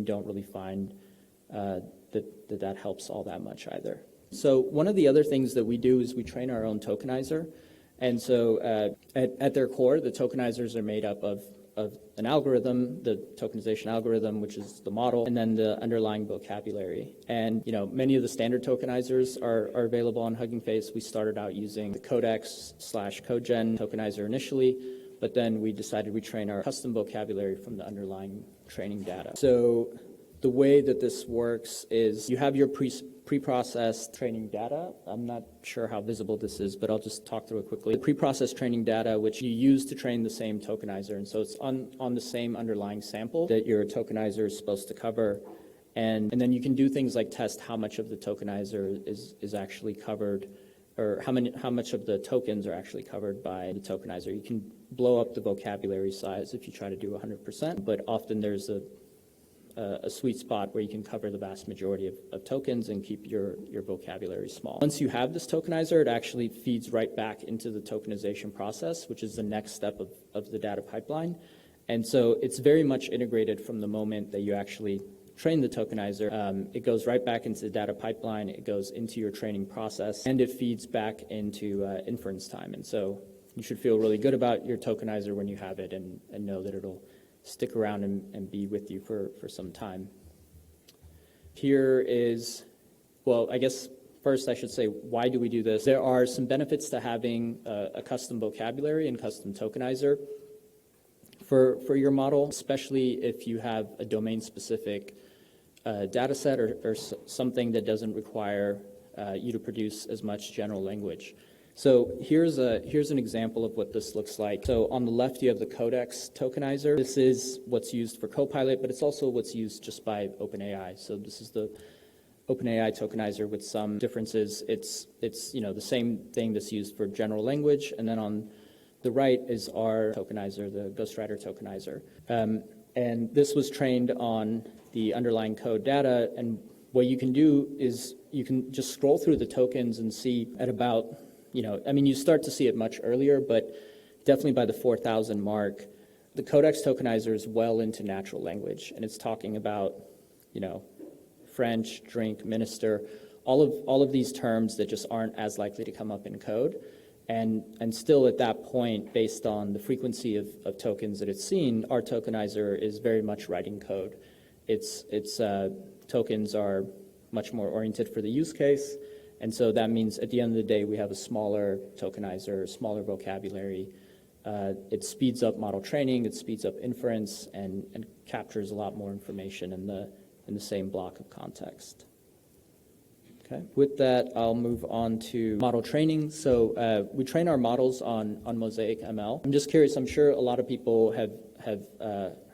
don't really find that helps all that much either. So one of the other things that we do is we train our own tokenizer. And so at their core, the tokenizers are made up of an algorithm, the tokenization algorithm, which is the model, and then the underlying vocabulary. And many of the standard tokenizers are available on Hugging Face. We started out using the Codex/CodeGen tokenizer initially, but then we decided we train our custom vocabulary from the underlying training data. So the way that this works is you have your pre-processed training data. I'm not sure how visible this is, but I'll just talk through it quickly. The pre-processed training data, which you use to train the same tokenizer, and so it's on the ssame underlying sample that your tokenizer is supposed to cover. And then you can do things like test how much of the tokenizer is actually covered, or how much of the tokens are actually covered by the tokenizer. You can blow up the vocabulary size if you try to do 100%, but often there's a sweet spot where you can cover the vast majority of tokens and keep your vocabulary small. Once you have this tokenizer, it actually feeds right back into the tokenization process, which is the next step of the data pipeline. And so it's very much integrated from the moment that you actually train the tokenizer. It goes right back into the data pipeline, it goes into your training process, and it feeds back into inference time. And so you should feel really good about your tokenizer when you have it and know that it'll stick around and be with you for some time. Here is, well, I guess first I should say, why do we do this? There are some benefits to having a custom vocabulary and custom tokenizer for your model, especially if you have a domain-specific data set or something that doesn't require you to produce as much general language. So here's an example of what this looks like. So on the left, you have the Codex tokenizer. This is what's used for Copilot, but it's also what's used just by OpenAI. So this is the OpenAI tokenizer with some differences. It's the same thing that's used for general language, and then on the right is our tokenizer, the Ghostwriter tokenizer. And this was trained on the underlying code data, and what you can do is you can just scroll through the tokens and see at about you start to see it much earlier, but definitely by the 4,000 mark, the Codex tokenizer is well into natural language, and it's talking about, French, drink, minister, all of these terms that just aren't as likely to come up in code. And still at that point, based on the frequency of tokens that it's seen, our tokenizer is very much writing code. Its tokens are much more oriented for the use case. And so that means at the end of the day, we have a smaller tokenizer, smaller vocabulary. It speeds up model training, it speeds up inference, and captures a lot more information in the same block of context. Okay. With that, I'll move on to model training. So we train our models on Mosaic ML. I'm just curious, I'm sure a lot of people have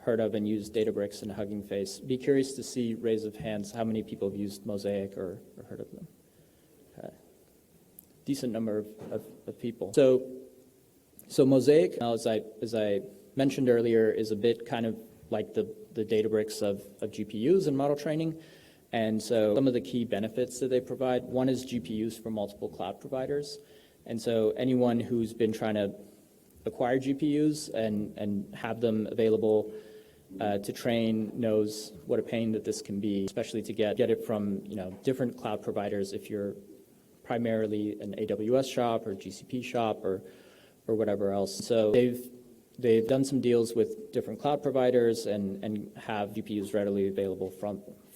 heard of and used Databricks and Hugging Face. Be curious to see raise of hands how many people have used Mosaic or heard of them. Decent number of people. So Mosaic, as I mentioned earlier, is a bit kind of like the Databricks of GPUs and model training. And so some of the key benefits that they provide, one is GPUs for multiple cloud providers. And so anyone who's been trying to acquire GPUs and have them available to train knows what a pain that this can be, especially to get it from different cloud providers if you're primarily an AWS shop or GCP shop or whatever else. So they've done some deals with different cloud providers and have GPUs readily available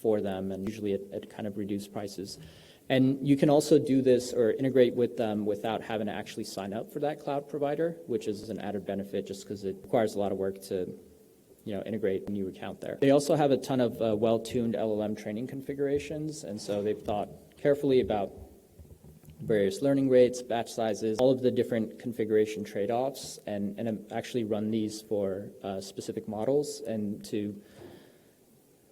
for them, and usually at kind of reduced prices. And you can also do this or integrate with them without having to actually sign up for that cloud provider, which is an added benefit just because it requires a lot of work to integrate a new account there. They also have a ton of well-tuned LLM training configurations, and so they've thought carefully about various learning rates, batch sizes, all of the different configuration trade-offs, and actually run these for specific models, and to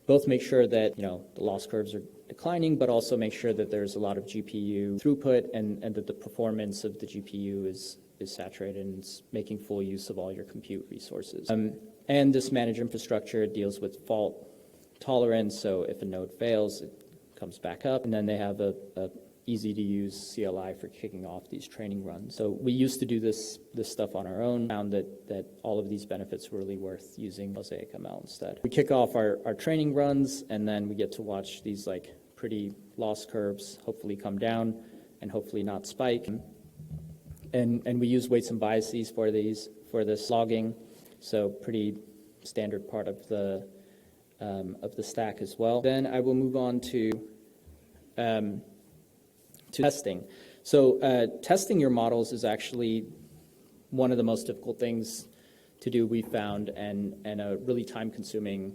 both make sure that the loss curves are declining, but also make sure that there's a lot of GPU throughput and that the performance of the GPU is saturated and it's making full use of all your compute resources. And this managed infrastructure deals with fault tolerance, so if a node fails, it comes back up, and then they have a easy to use CLI for kicking off these training runs. So we used to do this stuff on our own, found that all of these benefits were really worth using Mosaic ML instead. We kick off our training runs, and then we get to watch these like pretty loss curves hopefully come down and hopefully not spike. And we use weights and biases for this logging, so pretty standard part of the stack as well. Then I will move on to testing. So testing your models is actually one of the most difficult things to do, we found, and a really time-consuming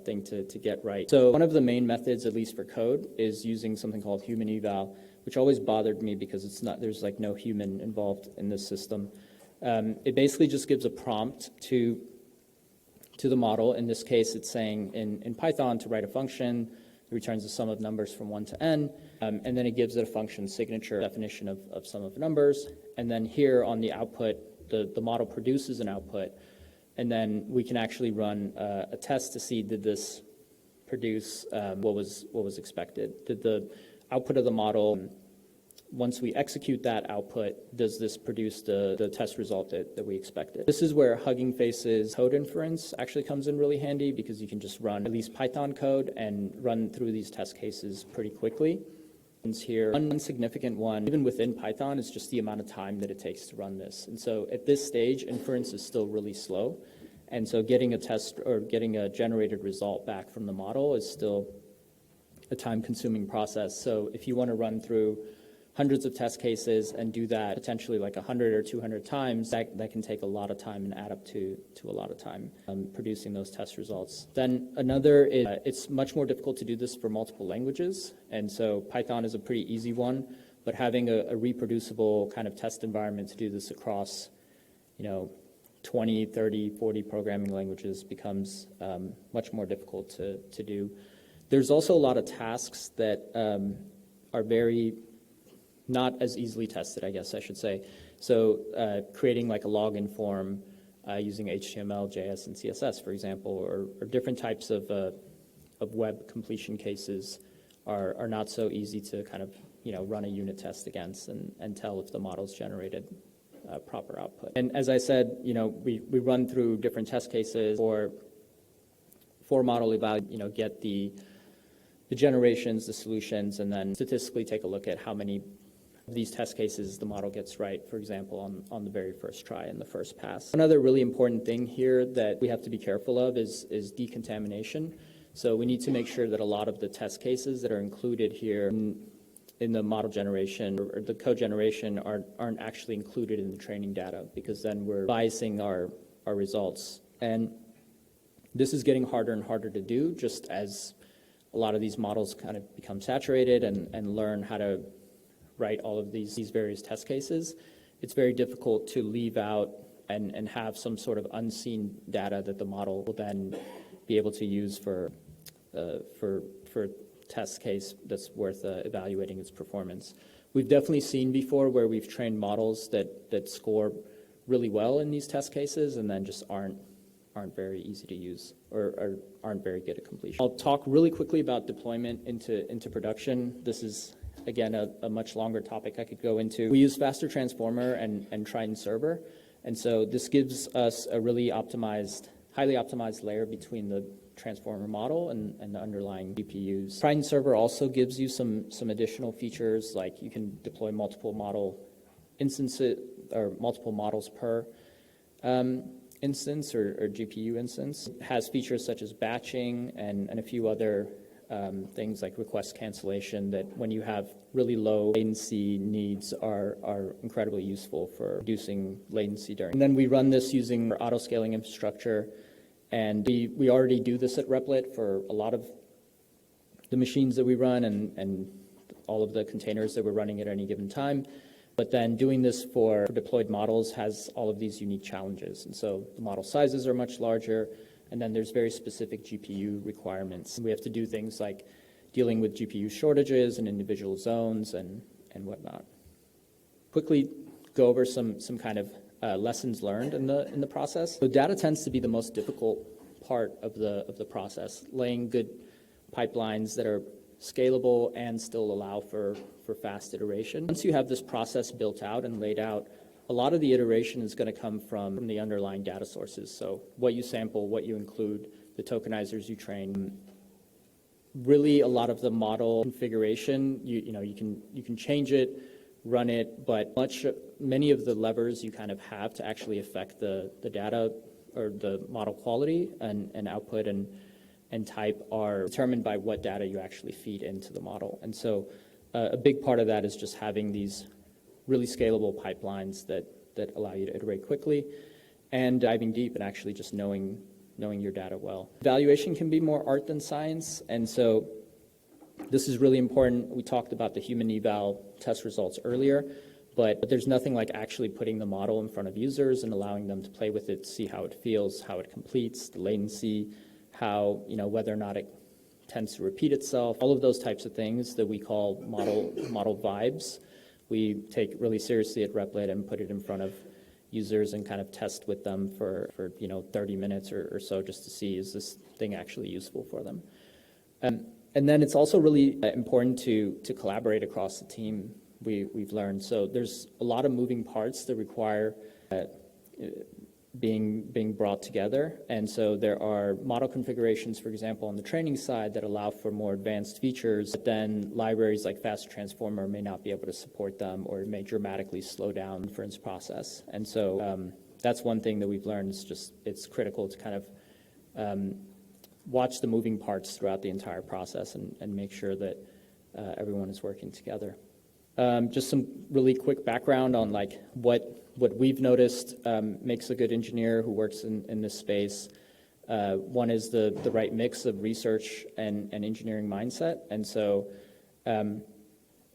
thing to get right. So one of the main methods, at least for code, is using something called human eval, which always bothered me because there's like no human involved in this system. It basically just gives a prompt to the model. In this case, it's saying in Python to write a function. It returns the sum of numbers from 1 to n, and then it gives it a function signature definition of sum of numbers. And then here on the output, the model produces an output, and then we can actually run a test to see, did this produce what was expected? Did the output of the model, once we execute that output, does this produce the test result that we expected? This is where Hugging Face's code inference actually comes in really handy, because you can just run at least Python code and run through these test cases pretty quickly. And here, one significant one, even within Python, is just the amount of time that it takes to run this. And so at this stage, inference is still really slow. And so getting a test or getting a generated result back from the model is still a time-consuming process. So if you want to run through hundreds of test cases and do that potentially like 100 or 200 times, that can take a lot of time and add up to a lot of time producing those test results. Then another is it's much more difficult to do this for multiple languages, and so Python is a pretty easy one, but having a reproducible kind of test environment to do this across 20, 30, 40 programming languages becomes much more difficult to do. There's also a lot of tasks that are very not as easily tested, I guess I should say. So creating like a login form using HTML, JS, and CSS, for example, or different types of web completion cases are not so easy to kind of run a unit test against and tell if the model's generated proper output. And as I said, we run through different test cases for model eval, get the generations, the solutions, and then statistically take a look at how many of these test cases the model gets right, for example, on the very first try in the first pass. Another really important thing here that we have to be careful of is decontamination. So we need to make sure that a lot of the test cases that are included here in the model generation or the code generation aren't actually included in the training data, because then we're biasing our results. And this is getting harder and harder to do, just as a lot of these models kind of become saturated and learn how to write all of these various test cases. It's very difficult to leave out and have some sort of unseen data that the model will then be able to use for test case that's worth evaluating its performance. We've definitely seen before where we've trained models that score really well in these test cases and then just aren't very easy to use or aren't very good at completion. I'll talk really quickly about deployment into production. This is, again, a much longer topic I could go into. We use Faster Transformer and Triton Server, and so this gives us a really optimized, highly optimized layer between the transformer model and the underlying GPUs. Triton Server also gives you some additional features, like you can deploy multiple model instances or multiple models per instance or GPU instance. It has features such as batching and a few other things like request cancellation that, when you have really low latency needs, are incredibly useful for reducing latency during. And then we run this using our auto-scaling infrastructure, and we already do this at Replit for a lot of the machines that we run and all of the containers that we're running at any given time. But then doing this for deployed models has all of these unique challenges. And so the model sizes are much larger, and then there's very specific GPU requirements. We have to do things like dealing with GPU shortages in individual zones and whatnot. Quickly go over some kind of lessons learned in the process. So data tends to be the most difficult part of the process. Laying good pipelines that are scalable and still allow for fast iteration. Once you have this process built out and laid out, a lot of the iteration is going to come from the underlying data sources. So what you sample, what you include, the tokenizers you train. Really, a lot of the model configuration, you can change it, run it, but many of the levers you kind of have to actually affect the data or the model quality and output and type are determined by what data you actually feed into the model. And so a big part of that is just having these really scalable pipelines that allow you to iterate quickly and diving deep and actually just knowing your data well. Evaluation can be more art than science, and so this is really important. We talked about the human eval test results earlier, but there's nothing like actually putting the model in front of users and allowing them to play with it, see how it feels, how it completes, the latency, how, whether or not it tends to repeat itself, all of those types of things that we call model vibes. We take really seriously at Repet and put it in front of users and kind of test with them for 30 minutes or so just to see, is this thing actually useful for them? And then it's also really important to collaborate across the team, we've learned. So there's a lot of moving parts that require being brought together. And so there are model configurations, for example, on the training side that allow for more advanced features, but then libraries like Fast Transformer may not be able to support them, or it may dramatically slow down the inference process. And so that's one thing that we've learned, is just it's critical to kind of watch the moving parts throughout the entire process and make sure that everyone is working together. Just some really quick background on like what we've noticed makes a good engineer who works in this space. One is the right mix of research and engineering mindset. And so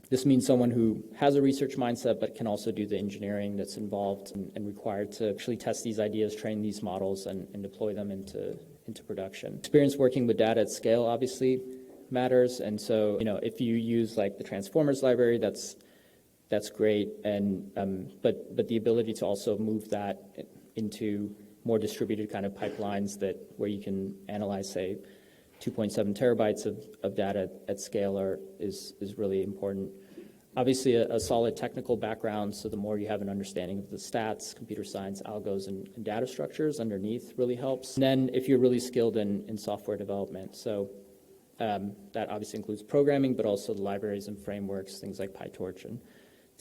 this means someone who has a research mindset but can also do the engineering that's involved and required to actually test these ideas, train these models, and deploy them into production. Experience working with data at scale obviously matters, and so if you use like the Transformers library, that's great, and but the ability to also move that into more distributed kind of pipelines where you can analyze, say, 2.7 terabytes of data at scale is really important. Obviously, a solid technical background, so the more you have an understanding of the stats, computer science, algos, and data structures underneath really helps. And then if you're really skilled in software development, so that obviously includes programming, but also the libraries and frameworks, things like PyTorch and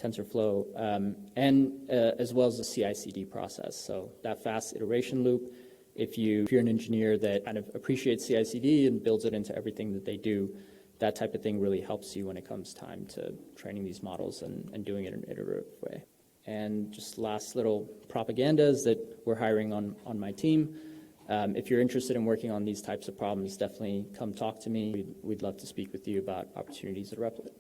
TensorFlow, and as well as the CI/CD process. So that fast iteration loop, if you're an engineer that kind of appreciates CI/CD and builds it into everything that they do, that type of thing really helps you when it comes time to training these models and doing it in an iterative way. And just last little propaganda is that we're hiring on my team. If you're interested in working on these types of problems, definitely come talk to me. We'd love to speak with you about opportunities at Repet.